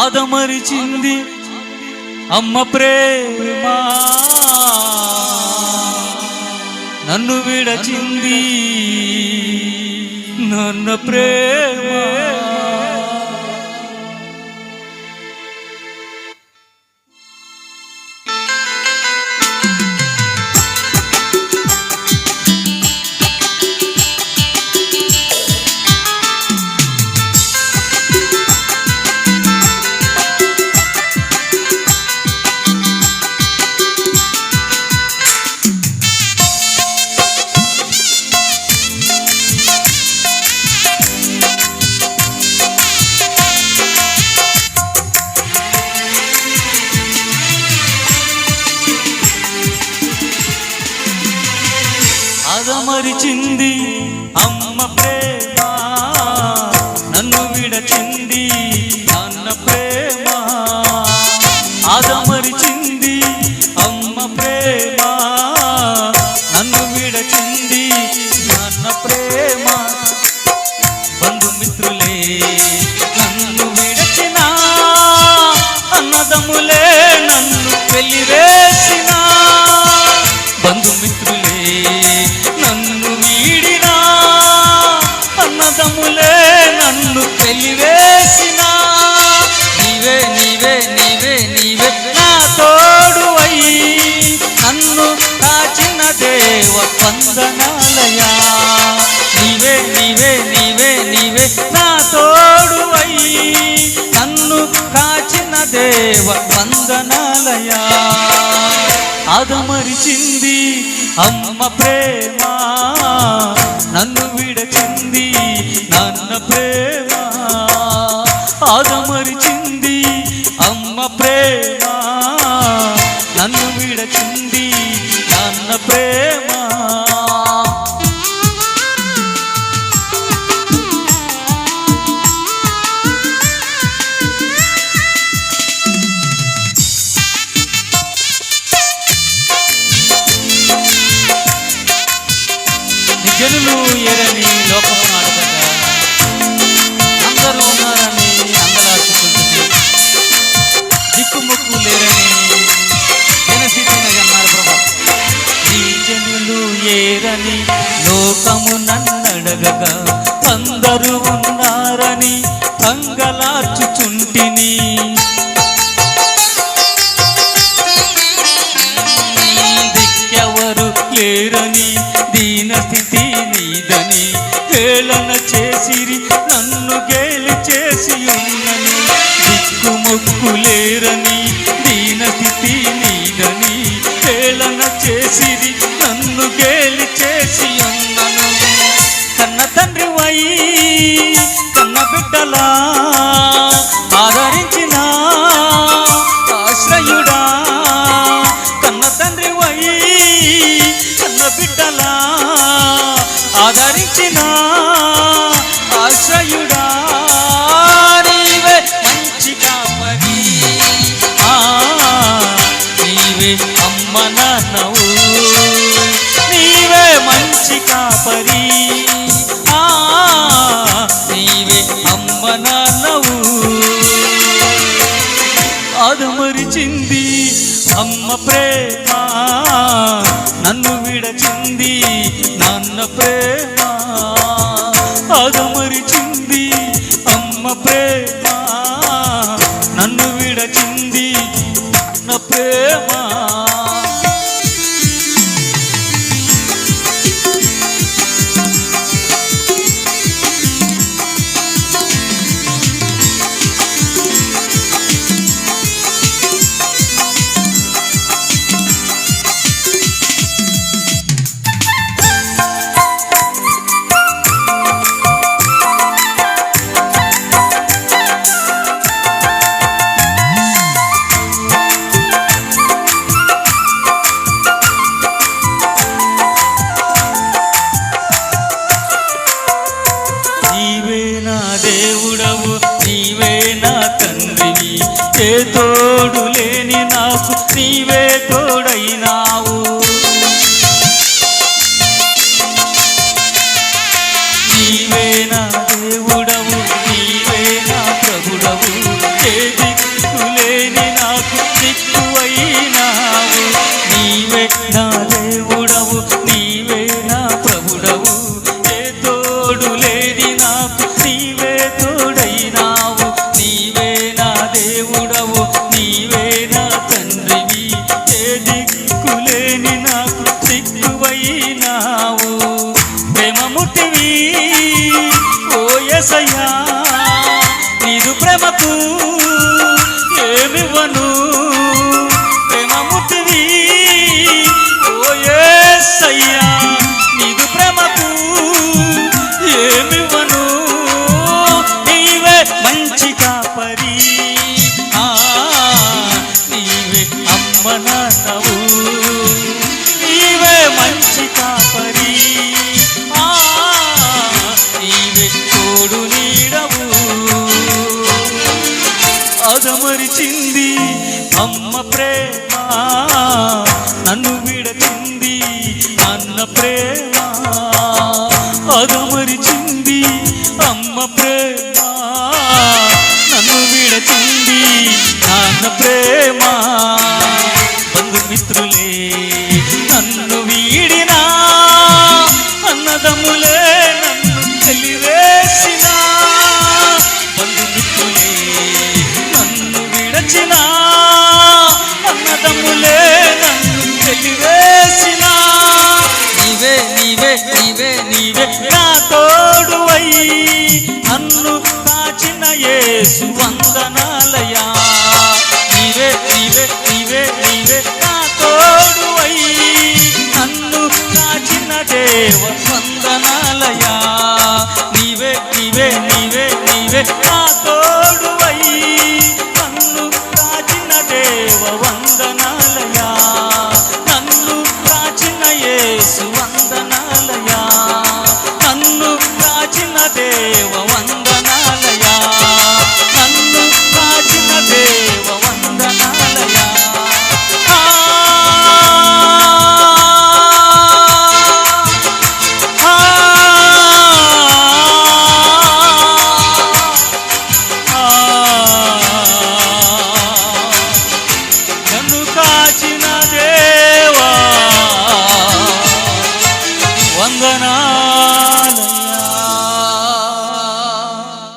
ఆదమరిచింది అమ్మ ప్రేమ, నన్ను విడచింది నన్న ప్రేమ. ఆదమరిచింది అమ్మ ప్రేమ, నన్ను విడచింది నాన్న ప్రేమ. ఆదమరిచింది అమ్మ ప్రేమ, నన్ను విడచింది నాన్న ప్రేమ. బంధుమిత్రులే నన్ను విడచిన, అన్నదమ్ములే నన్ను వెలివేసిన. బంధుమిత్రులే నన్ను వీడినా, అన్నదమ్ములే నన్ను వెలివేసిన. నీవే నీవే నీవే నీవే నా తోడువై నన్ను కాచిన దేవ వందనాలయా. నీవే నీవే నీవే నీవే నా తోడువై నన్ను కాచిన దేవ వందనాలయా. ఆదమరిచింది అమ్మ ప్రేమ, నన్ను విడచింది నాన్న ప్రేమ. ఆదమరిచింది అమ్మ ప్రేమ, నన్ను విడచింది నాన్న ప్రేమ. జనులు ఎరని లోకమును అడగగా అందరూ ఉన్నారని అందలాడుకుంటుంది. దిక్కుముక్కు లేరని జనస్థితిని అన్నారు ప్రభా. ఈ జనులు ఏరని లోకము నన్నడగగా అందరూ ఉన్నారని అంగలార్చుచుంటిని. దిక్కెవరు లేరని దీనస్థితి నీదని హేళన చేసిరి, నన్ను గేలి చేసి ఉన్నను. దిక్కుముక్కు లేరని దీనస్థితి నీదని హేళన చేసిరి, నన్ను గేలి చేసి ఉన్నను. కన్న తండ్రి వై కన్న బిడ్డలా ఆదరించిన ఆశ్రయుడా. కన్న తండ్రి వై కన్న బిడ్డలా ఆదరించిన ఆశ్రయుడా. నీవే మంచి కాపరి, నీవే అమ్మ నాన్నవు. నీవే మంచి కాపరి, నీవే అమ్మ నాన్నవు. ఆదమరిచింది అమ్మ ప్రేమ, నన్ను విడచింది నాన్న ప్రేమ. ఆదమరిచింది అమ్మ ప్రేమ, నన్ను విడచింది నాన్న ప్రేమ. దేవుడవు నీవే నా తండ్రివి, ఏ తోడు లేని నాకు నీవే తోడైనావు. నీవే నా దేవుడవు, నీవే నా ప్రభుడవు, ఏ దిక్కు ప్రేమమూర్తివి ఓ యేసయ్యా నీదు ప్రేమకు ఏమివ్వను ప్రేమమూర్తివి ఓ యేసయ్యా నీదు ప్రేమకు ఏమివ్వను నీవే మంచి కాపరి నీవే అమ్మ నాన్నవు నీవే మంచి కాపరి నీవే తోడు నీడవు అదమరిచింది అమ్మ ప్రేమ నన్ను విడచింది అన్న ప్రేమ అదమరిచింది అమ్మ ప్రేమ నన్ను విడచింది నాన్న ప్రేమ బంధుమిత్రులే నన్ను వీడినా అన్నదమ్ములే నన్ను చెలివేసిన బంధుమిత్రులే నన్ను విడచిన అన్నదమ్ములే నన్ను చెలివేసిన నీవే నీవే నీవే నీవే నా తోడువై నన్ను కాచిన యేసు వందనాలయా నీవే నీవే నీవే నీవే నా తోడువై నన్ను కాచిన దేవ వందనాలయా